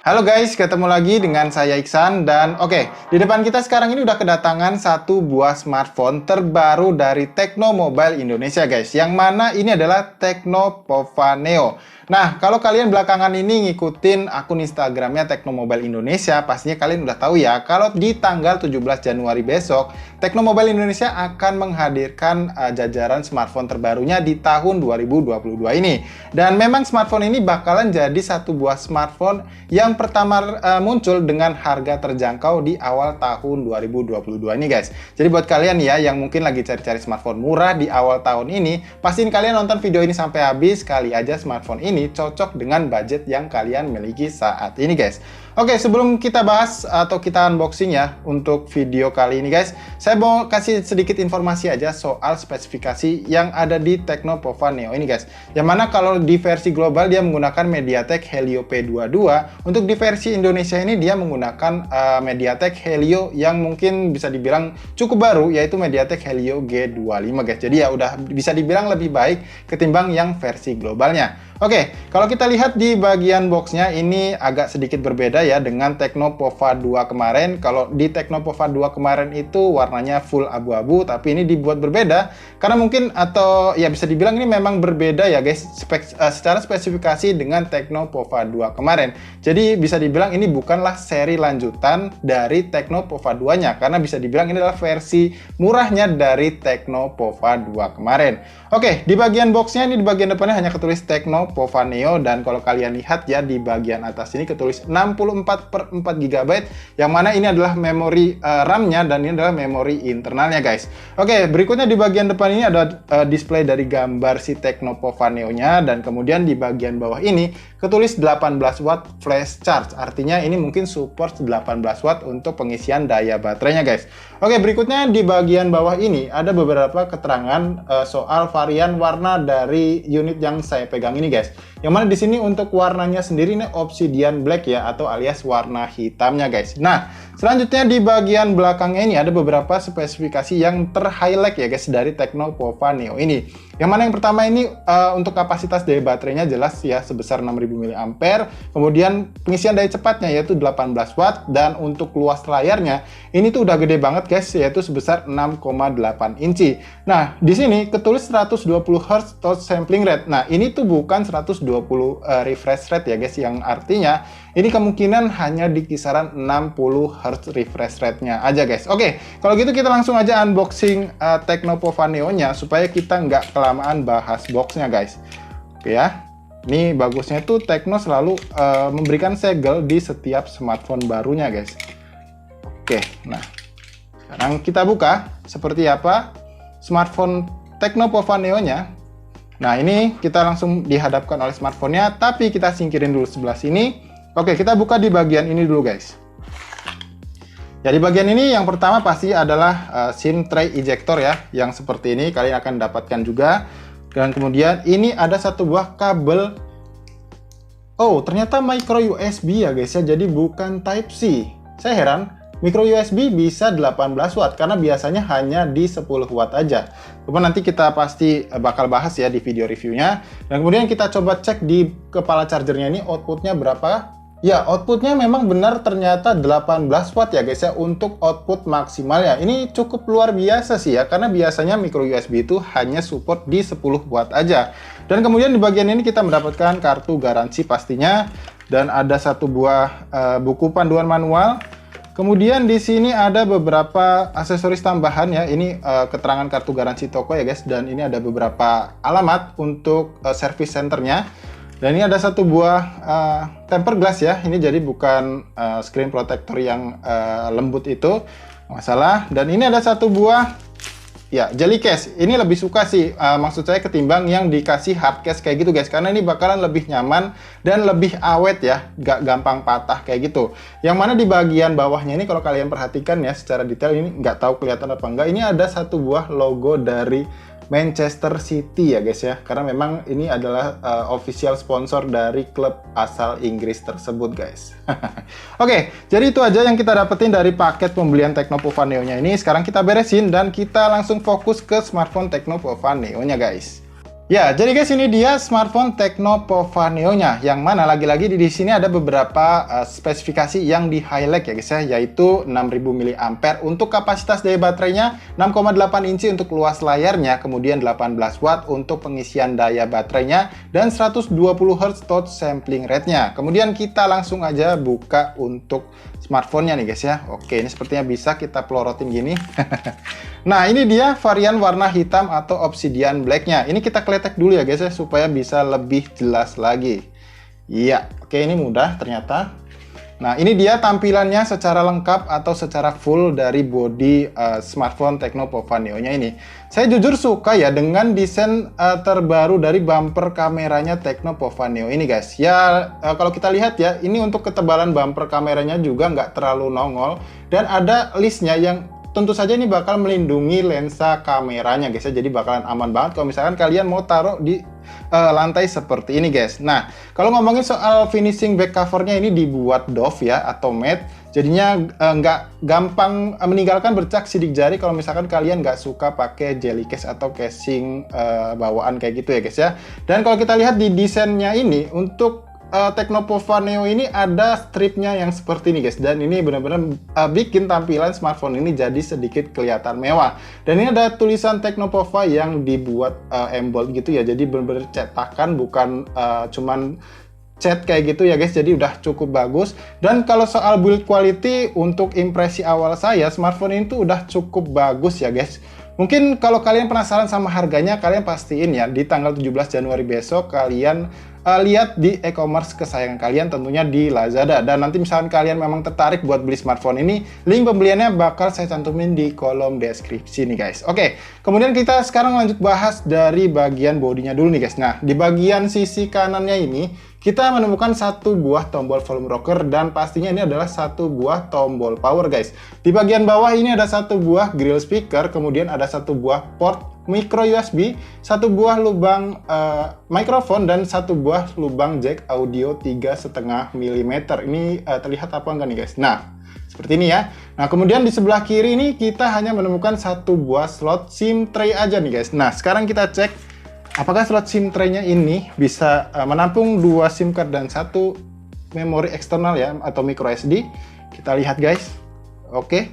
Halo guys, ketemu lagi dengan saya Iksan dan di depan kita sekarang ini udah kedatangan satu buah smartphone terbaru dari Tecno Mobile Indonesia guys. Yang mana ini adalah Tecno Pova Neo. Nah, kalau kalian belakangan ini ngikutin akun Instagramnya Tecno Mobile Indonesia, pastinya kalian udah tahu ya, kalau di tanggal 17 Januari besok, Tecno Mobile Indonesia akan menghadirkan jajaran smartphone terbarunya di tahun 2022 ini. Dan memang smartphone ini bakalan jadi satu buah smartphone yang pertama muncul dengan harga terjangkau di awal tahun 2022 ini guys. Jadi buat kalian ya yang mungkin lagi cari-cari smartphone murah di awal tahun ini, pastiin kalian nonton video ini sampai habis, kali aja smartphone ini cocok dengan budget yang kalian miliki saat ini guys. Oke, sebelum kita bahas atau kita unboxing ya untuk video kali ini guys, saya mau kasih sedikit informasi aja soal spesifikasi yang ada di Tecno Pova Neo ini guys. Yang mana kalau di versi global dia menggunakan MediaTek Helio P22, untuk di versi Indonesia ini dia menggunakan MediaTek Helio yang mungkin bisa dibilang cukup baru, yaitu MediaTek Helio G25 guys. Jadi ya udah bisa dibilang lebih baik ketimbang yang versi globalnya. Oke, kalau kita lihat di bagian boxnya ini agak sedikit berbeda ya dengan Tecno Pova 2 kemarin. Kalau di Tecno Pova 2 kemarin itu warnanya full abu-abu, tapi ini dibuat berbeda karena mungkin atau ya bisa dibilang ini memang berbeda ya guys secara spesifikasi dengan Tecno Pova 2 kemarin. Jadi bisa dibilang ini bukanlah seri lanjutan dari Tecno Pova 2-nya karena bisa dibilang ini adalah versi murahnya dari Tecno Pova 2 kemarin. Oke, di bagian boxnya ini di bagian depannya hanya ketulis Tecno Pova Neo, dan kalau kalian lihat ya di bagian atas ini ketulis 64/4 GB, yang mana ini adalah memori RAM-nya dan ini adalah memori internalnya guys. Oke, berikutnya di bagian depan ini ada display dari gambar si Tecno Pova Neo-nya, dan kemudian di bagian bawah ini ketulis 18 watt flash charge. Artinya ini mungkin support 18 watt untuk pengisian daya baterainya guys. Oke, berikutnya di bagian bawah ini ada beberapa keterangan soal varian warna dari unit yang saya pegang ini guys. Yang mana di sini untuk warnanya sendiri ini Obsidian Black ya, atau alias warna hitamnya guys. Nah, selanjutnya di bagian belakangnya ini ada beberapa spesifikasi yang ter-highlight ya guys dari Tecno Pova Neo ini. Yang mana yang pertama ini untuk kapasitas daya baterainya jelas ya sebesar 6000 mAh. Kemudian pengisian daya cepatnya yaitu 18 watt, dan untuk luas layarnya ini tuh udah gede banget guys, yaitu sebesar 6,8 inci. Nah, di sini ketulis 120 Hz touch sampling rate. Nah, ini tuh bukan 120 refresh rate ya guys, yang artinya ini kemungkinan hanya di kisaran 60 Hz refresh rate-nya aja guys. Oke, kalau gitu kita langsung aja unboxing Tecno Pova Neo-nya supaya kita nggak kelamaan bahas boxnya guys. Oke ya, ini bagusnya tuh Tecno selalu memberikan segel di setiap smartphone barunya guys. Oke, nah sekarang kita buka seperti apa smartphone Tecno Pova Neo-nya. Nah, ini kita langsung dihadapkan oleh smartphone-nya, tapi kita singkirin dulu sebelah sini. Oke, kita buka di bagian ini dulu guys. Ya, di bagian ini yang pertama pasti adalah SIM tray ejector ya, yang seperti ini kalian akan dapatkan juga. Dan kemudian ini ada satu buah kabel. Oh, ternyata micro USB ya guys ya, jadi bukan Type C. Saya heran, micro USB bisa 18 watt karena biasanya hanya di 10 watt aja. Kemudian nanti kita pasti bakal bahas ya di video reviewnya. Dan kemudian kita coba cek di kepala chargernya ini outputnya berapa. Ya, outputnya memang benar ternyata 18 watt ya guys ya untuk output maksimalnya. Ini cukup luar biasa sih ya, karena biasanya micro USB itu hanya support di 10 watt aja. Dan kemudian di bagian ini kita mendapatkan kartu garansi pastinya, dan ada satu buah buku panduan manual. Kemudian di sini ada beberapa aksesoris tambahan ya. Ini keterangan kartu garansi toko ya guys, dan ini ada beberapa alamat untuk service centernya. Dan ini ada satu buah tempered glass ya. Ini jadi bukan screen protector yang lembut itu, masalah. Dan ini ada satu buah ya jelly case. Ini lebih suka sih maksud saya ketimbang yang dikasih hard case kayak gitu guys, karena ini bakalan lebih nyaman dan lebih awet ya, gak gampang patah kayak gitu. Yang mana di bagian bawahnya ini kalau kalian perhatikan ya secara detail, ini nggak tahu kelihatan apa enggak, ini ada satu buah logo dari Manchester City ya guys ya, karena memang ini adalah official sponsor dari klub asal Inggris tersebut guys. Oke, jadi itu aja yang kita dapetin dari paket pembelian Tecno Pova Neo-nya ini. Sekarang kita beresin dan kita langsung fokus ke smartphone Tecno Pova Neo-nya guys. Ya, jadi guys ini dia smartphone Tecno Pova Neo-nya, yang mana lagi-lagi di sini ada beberapa spesifikasi yang di highlight ya guys ya, yaitu 6000 mAh untuk kapasitas daya baterainya, 6,8 inci untuk luas layarnya, kemudian 18 watt untuk pengisian daya baterainya, dan 120 Hz touch sampling rate-nya. Kemudian kita langsung aja buka untuk smartphone-nya nih guys ya. Oke, ini sepertinya bisa kita pelorotin gini. Nah, ini dia varian warna hitam atau obsidian black-nya. Ini kita kletek dulu ya guys ya, supaya bisa lebih jelas lagi. Iya, oke, ini mudah ternyata. Nah, ini dia tampilannya secara lengkap atau secara full dari body smartphone Tecno Pova Neo-nya ini. Saya jujur suka ya dengan desain terbaru dari bumper kameranya Tecno Pova Neo ini guys. Ya, kalau kita lihat ya, ini untuk ketebalan bumper kameranya juga nggak terlalu nongol. Dan ada listnya yang tentu saja ini bakal melindungi lensa kameranya guys ya, jadi bakalan aman banget kalau misalkan kalian mau taruh di lantai seperti ini guys. Nah, kalau ngomongin soal finishing back covernya, ini dibuat doff ya atau matte, jadinya nggak gampang meninggalkan bercak sidik jari kalau misalkan kalian nggak suka pakai jelly case atau casing bawaan kayak gitu ya guys ya. Dan kalau kita lihat di desainnya ini, untuk Tecno Pova Neo ini ada stripnya yang seperti ini guys, dan ini benar-benar bikin tampilan smartphone ini jadi sedikit kelihatan mewah. Dan ini ada tulisan Tecno Pova yang dibuat embold gitu ya, jadi benar-benar cetakan, bukan cuman cat kayak gitu ya guys, jadi udah cukup bagus. Dan kalau soal build quality, untuk impresi awal saya, smartphone ini tuh udah cukup bagus ya guys. Mungkin kalau kalian penasaran sama harganya, kalian pastiin ya di tanggal 17 Januari besok kalian lihat di e-commerce kesayangan kalian, tentunya di Lazada. Dan nanti misalkan kalian memang tertarik buat beli smartphone ini, link pembeliannya bakal saya cantumin di kolom deskripsi nih guys. Oke, kemudian kita sekarang lanjut bahas dari bagian bodinya dulu nih guys. Nah, di bagian sisi kanannya ini kita menemukan satu buah tombol volume rocker, dan pastinya ini adalah satu buah tombol power guys. Di bagian bawah ini ada satu buah grill speaker, kemudian ada satu buah port micro USB, satu buah lubang mikrofon, dan satu buah lubang jack audio 3,5 mm. Ini terlihat apa enggak nih guys? Nah, seperti ini ya. Nah, kemudian di sebelah kiri ini kita hanya menemukan satu buah slot SIM tray aja nih guys. Nah, sekarang kita cek apakah slot SIM tray-nya ini bisa menampung 2 SIM card dan satu memori eksternal ya, atau micro SD. Kita lihat guys. Oke.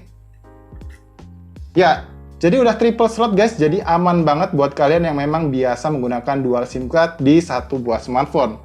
Ya, jadi udah triple slot guys, jadi aman banget buat kalian yang memang biasa menggunakan dual SIM card di satu buah smartphone.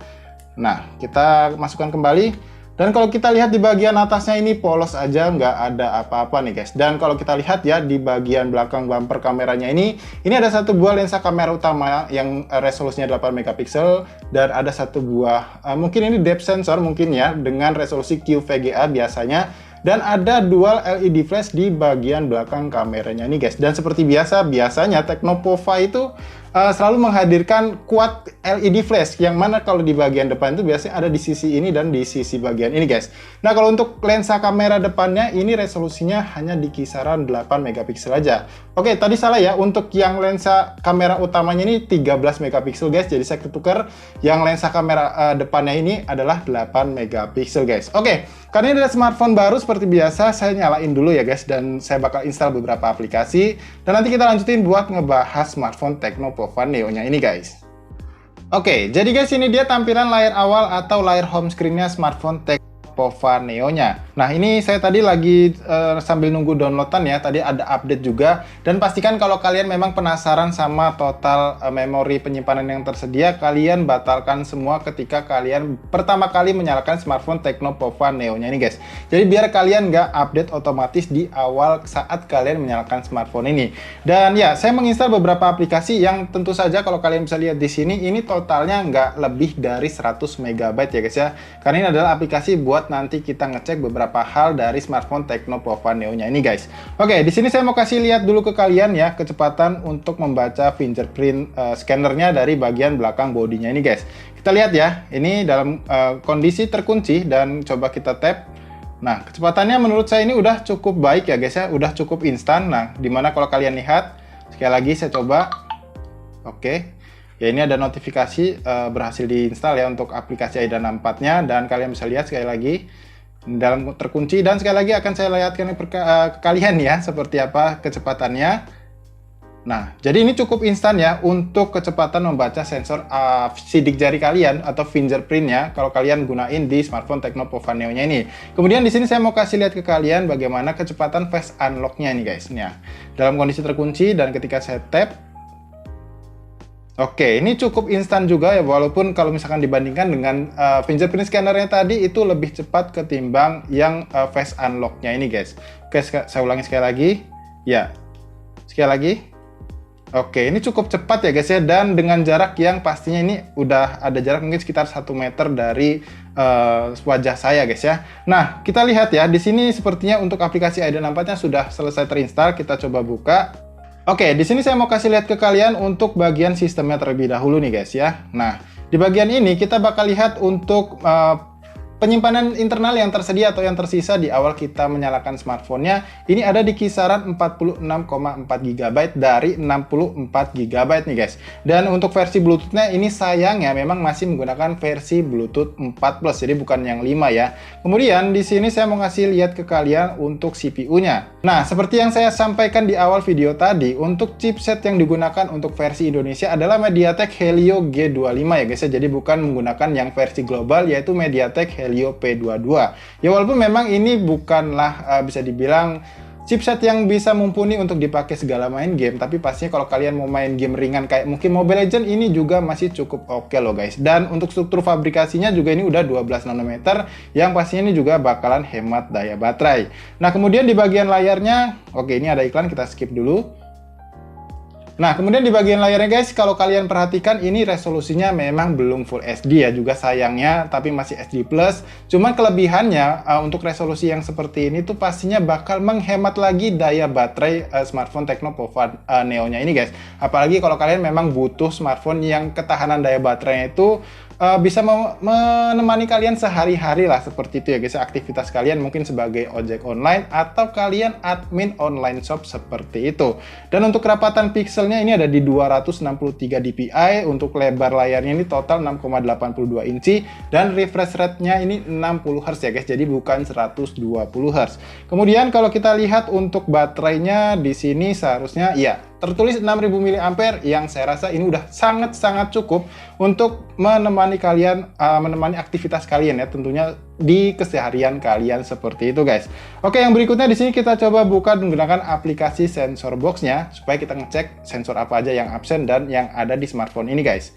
Nah, kita masukkan kembali. Dan kalau kita lihat di bagian atasnya ini polos aja, nggak ada apa-apa nih guys. Dan kalau kita lihat ya di bagian belakang bumper kameranya ini ada satu buah lensa kamera utama yang resolusinya 8 megapiksel, dan ada satu buah, mungkin ini depth sensor mungkin ya, dengan resolusi QVGA biasanya. Dan ada dual LED flash di bagian belakang kameranya nih guys. Dan seperti biasanya Tecno Pova itu selalu menghadirkan quad LED flash, yang mana kalau di bagian depan itu biasanya ada di sisi ini dan di sisi bagian ini guys. Nah, kalau untuk lensa kamera depannya ini resolusinya hanya di kisaran 8 megapiksel aja. Oke, tadi salah ya, untuk yang lensa kamera utamanya ini 13 megapiksel guys, jadi saya ketukar. Yang lensa kamera depannya ini adalah 8 megapiksel guys. Oke, karena ini adalah smartphone baru, seperti biasa saya nyalain dulu ya guys, dan saya bakal install beberapa aplikasi, dan nanti kita lanjutin buat ngebahas smartphone Tecno Pova Neo-nya ini guys. Oke, jadi guys ini dia tampilan layar awal atau layar home screen-nya smartphone Tecno Pova Neo-nya. Nah, ini saya tadi lagi sambil nunggu downloadan ya, tadi ada update juga. Dan pastikan kalau kalian memang penasaran sama total memori penyimpanan yang tersedia, kalian batalkan semua ketika kalian pertama kali menyalakan smartphone Tecno Pova Neo-nya ini guys. Jadi biar kalian nggak update otomatis di awal saat kalian menyalakan smartphone ini. Dan ya, saya menginstal beberapa aplikasi yang tentu saja kalau kalian bisa lihat di sini, ini totalnya nggak lebih dari 100 MB ya guys ya. Karena ini adalah aplikasi buat nanti kita ngecek beberapa hal dari smartphone Tecno Pova Neo-nya ini guys. Oke, di sini saya mau kasih lihat dulu ke kalian ya kecepatan untuk membaca fingerprint scannernya dari bagian belakang bodinya ini guys. Kita lihat ya, ini dalam kondisi terkunci, dan coba kita tap. Nah, kecepatannya menurut saya ini udah cukup baik ya guys ya, udah cukup instan. Nah, dimana kalau kalian lihat, sekali lagi saya coba. Oke. Ya, ini ada notifikasi berhasil diinstal ya untuk aplikasi AIDA 64-nya, dan kalian bisa lihat sekali lagi dalam terkunci, dan sekali lagi akan saya lihatkan ke kalian ya seperti apa kecepatannya. Nah, jadi ini cukup instan ya untuk kecepatan membaca sensor sidik jari kalian atau fingerprintnya kalau kalian gunain di smartphone Tecno Pova Neo-nya ini. Kemudian di sini saya mau kasih lihat ke kalian bagaimana kecepatan face unlock-nya nih guys. Nah, dalam kondisi terkunci dan ketika saya tap, oke, ini cukup instan juga ya, walaupun kalau misalkan dibandingkan dengan fingerprint scannernya tadi itu lebih cepat ketimbang yang face unlock-nya ini guys. Oke, saya ulangi sekali lagi. Ya, sekali lagi. Oke, ini cukup cepat ya guys ya, dan dengan jarak yang pastinya ini udah ada jarak mungkin sekitar 1 meter dari wajah saya guys ya. Nah, kita lihat ya, di sini sepertinya untuk aplikasi ID64-nya sudah selesai terinstall. Kita coba buka. Oke, di sini saya mau kasih lihat ke kalian untuk bagian sistemnya terlebih dahulu nih guys ya. Nah, di bagian ini kita bakal lihat untuk penyimpanan internal yang tersedia atau yang tersisa di awal kita menyalakan smartphone-nya ini ada di kisaran 46,4 GB dari 64 GB nih guys. Dan untuk versi Bluetooth-nya ini sayangnya memang masih menggunakan versi Bluetooth 4 Plus, jadi bukan yang 5 ya. Kemudian di sini saya mau ngasih lihat ke kalian untuk CPU-nya. Nah, seperti yang saya sampaikan di awal video tadi, untuk chipset yang digunakan untuk versi Indonesia adalah MediaTek Helio G25 ya guys ya. Jadi bukan menggunakan yang versi global yaitu MediaTek Helio P22. Ya walaupun memang ini bukanlah bisa dibilang chipset yang bisa mumpuni untuk dipakai segala main game, tapi pastinya kalau kalian mau main game ringan kayak mungkin Mobile Legends ini juga masih cukup oke loh guys. Dan untuk struktur fabrikasinya juga ini udah 12 nanometer yang pastinya ini juga bakalan hemat daya baterai. Nah, kemudian di bagian layarnya, oke ini ada iklan, kita skip dulu. Nah, kemudian di bagian layarnya guys, kalau kalian perhatikan ini resolusinya memang belum Full HD ya juga sayangnya, tapi masih HD+. Cuman kelebihannya untuk resolusi yang seperti ini tuh pastinya bakal menghemat lagi daya baterai smartphone Tecno Pova Neo-nya ini guys. Apalagi kalau kalian memang butuh smartphone yang ketahanan daya baterainya itu bisa menemani kalian sehari-hari lah seperti itu ya guys, aktivitas kalian mungkin sebagai ojek online atau kalian admin online shop seperti itu. Dan untuk kerapatan pixelnya ini ada di 263 dpi, untuk lebar layarnya ini total 6,82 inci dan refresh rate-nya ini 60 Hz ya guys, jadi bukan 120 Hz. Kemudian kalau kita lihat untuk baterainya di sini seharusnya ya tertulis 6000 mAh yang saya rasa ini udah sangat-sangat cukup untuk menemani kalian, menemani aktivitas kalian ya tentunya di keseharian kalian seperti itu guys. Oke, yang berikutnya di sini kita coba buka menggunakan aplikasi sensor box-nya supaya kita ngecek sensor apa aja yang absen dan yang ada di smartphone ini guys.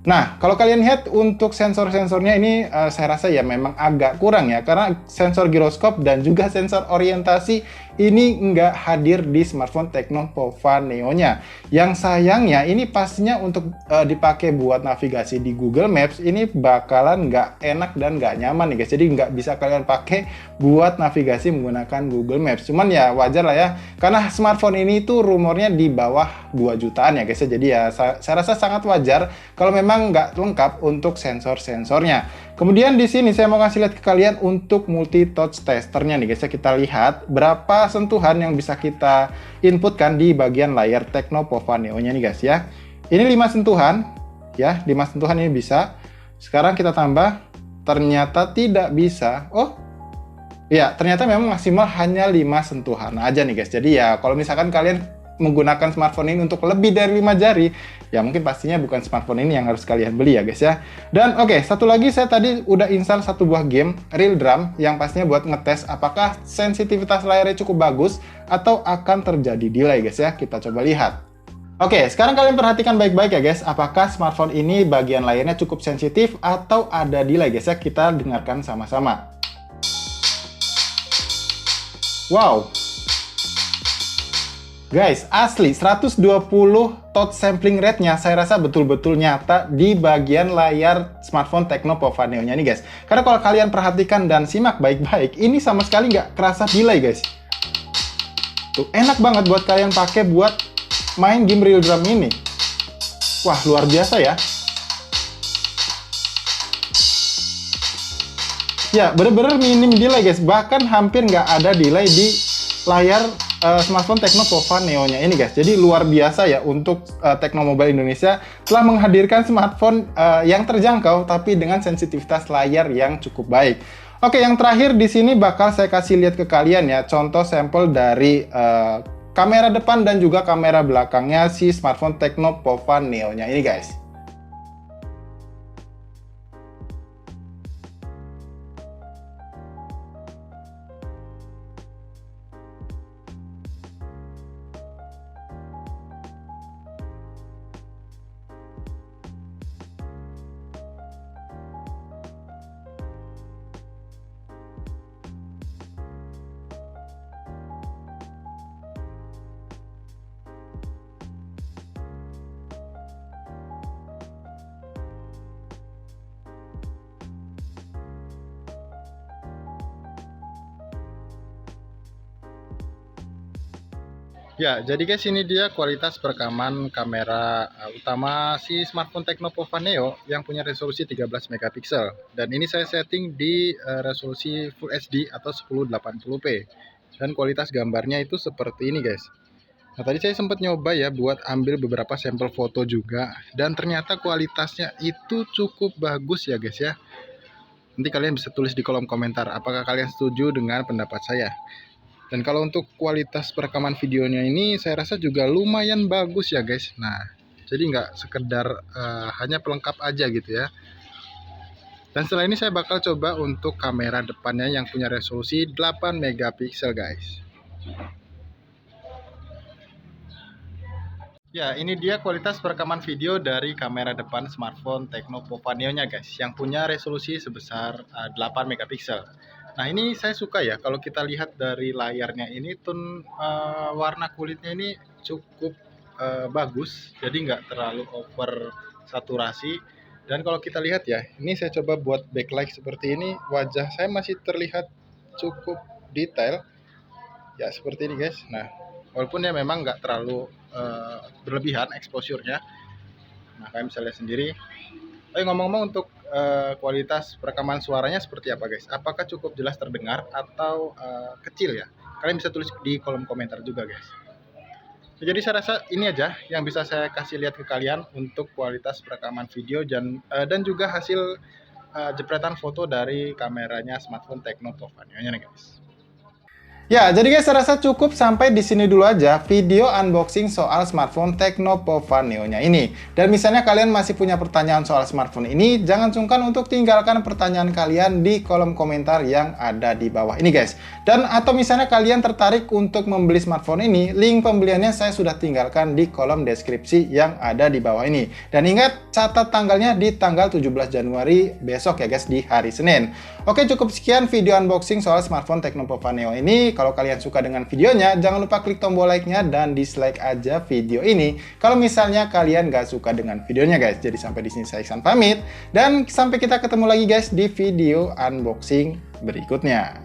Nah, kalau kalian lihat untuk sensor-sensornya ini saya rasa ya memang agak kurang ya, karena sensor giroskop dan juga sensor orientasi ini nggak hadir di smartphone Tecno Pova Neo-nya. Yang sayangnya ini pastinya untuk dipakai buat navigasi di Google Maps ini bakalan nggak enak dan nggak nyaman nih guys. Jadi nggak bisa kalian pakai buat navigasi menggunakan Google Maps. Cuman ya wajar lah ya, karena smartphone ini tuh rumornya di bawah 2 jutaan ya guys. Jadi ya saya rasa sangat wajar kalau memang nggak lengkap untuk sensor-sensornya. Kemudian di sini saya mau kasih lihat ke kalian untuk multi touch testernya nih guys. Kita lihat berapa sentuhan yang bisa kita inputkan di bagian layar Tecno Pova Neo-nya nih guys ya. Ini 5 sentuhan ya, 5 sentuhan ini bisa. Sekarang kita tambah, ternyata tidak bisa. Oh ya, ternyata memang maksimal hanya 5 sentuhan aja nih guys. Jadi ya kalau misalkan kalian menggunakan smartphone ini untuk lebih dari 5 jari, ya mungkin pastinya bukan smartphone ini yang harus kalian beli ya guys ya. Dan oke, satu lagi saya tadi udah install satu buah game Real Drum yang pastinya buat ngetes apakah sensitivitas layarnya cukup bagus atau akan terjadi delay guys ya. Kita coba lihat. Oke, sekarang kalian perhatikan baik-baik ya guys, apakah smartphone ini bagian layarnya cukup sensitif atau ada delay guys ya. Kita dengarkan sama-sama. Wow. Guys, asli 120 touch sampling rate-nya saya rasa betul-betul nyata di bagian layar smartphone Tecno Pova Neo-nya nih guys. Karena kalau kalian perhatikan dan simak baik-baik, ini sama sekali nggak kerasa delay guys. Tuh, enak banget buat kalian pakai buat main game Real Drum ini. Wah, luar biasa ya. Ya, bener-bener minim delay guys. Bahkan hampir nggak ada delay di layar smartphone Tecno Pova Neo-nya ini guys. Jadi luar biasa ya untuk Tecno Mobile Indonesia telah menghadirkan smartphone yang terjangkau tapi dengan sensitivitas layar yang cukup baik. Oke, yang terakhir di sini bakal saya kasih lihat ke kalian ya contoh sampel dari kamera depan dan juga kamera belakangnya si smartphone Tecno Pova Neo-nya ini guys. Ya, jadi guys ini dia kualitas perekaman kamera utama si smartphone Tecno Pova Neo yang punya resolusi 13 megapiksel. Dan ini saya setting di resolusi Full HD atau 1080p. Dan kualitas gambarnya itu seperti ini guys. Nah, tadi saya sempat nyoba ya buat ambil beberapa sampel foto juga. Dan ternyata kualitasnya itu cukup bagus ya guys ya. Nanti kalian bisa tulis di kolom komentar apakah kalian setuju dengan pendapat saya. Dan kalau untuk kualitas perekaman videonya ini saya rasa juga lumayan bagus ya guys. Nah, jadi nggak sekedar hanya pelengkap aja gitu ya. Dan setelah ini saya bakal coba untuk kamera depannya yang punya resolusi 8 megapiksel guys. Ya, ini dia kualitas perekaman video dari kamera depan smartphone Tecno Pova Neo-nya guys, yang punya resolusi sebesar 8 megapiksel. Nah, ini saya suka ya kalau kita lihat dari layarnya ini warna kulitnya ini cukup bagus, jadi nggak terlalu over saturasi. Dan kalau kita lihat ya, ini saya coba buat backlight seperti ini, wajah saya masih terlihat cukup detail. Ya, seperti ini guys. Nah, walaupun ya memang nggak terlalu berlebihan exposure-nya. Nah, kalian bisa lihat sendiri. Tapi ngomong-ngomong untuk kualitas perekaman suaranya seperti apa guys? Apakah cukup jelas terdengar atau kecil ya? Kalian bisa tulis di kolom komentar juga guys. Jadi saya rasa ini aja yang bisa saya kasih lihat ke kalian untuk kualitas perekaman video dan juga hasil jepretan foto dari kameranya smartphone Tecno Pova Neo-nya guys. Ya, jadi guys, saya rasa cukup sampai di sini dulu aja video unboxing soal smartphone Tecno Pova Neo-nya ini. Dan misalnya kalian masih punya pertanyaan soal smartphone ini, jangan sungkan untuk tinggalkan pertanyaan kalian di kolom komentar yang ada di bawah ini guys. Dan atau misalnya kalian tertarik untuk membeli smartphone ini, link pembeliannya saya sudah tinggalkan di kolom deskripsi yang ada di bawah ini. Dan ingat, catat tanggalnya di tanggal 17 Januari besok ya guys, di hari Senin. Oke, cukup sekian video unboxing soal smartphone Tecno Pova Neo ini. Kalau kalian suka dengan videonya, jangan lupa klik tombol like-nya dan dislike aja video ini kalau misalnya kalian gak suka dengan videonya guys. Jadi sampai di sini saya Iksan pamit dan sampai kita ketemu lagi guys di video unboxing berikutnya.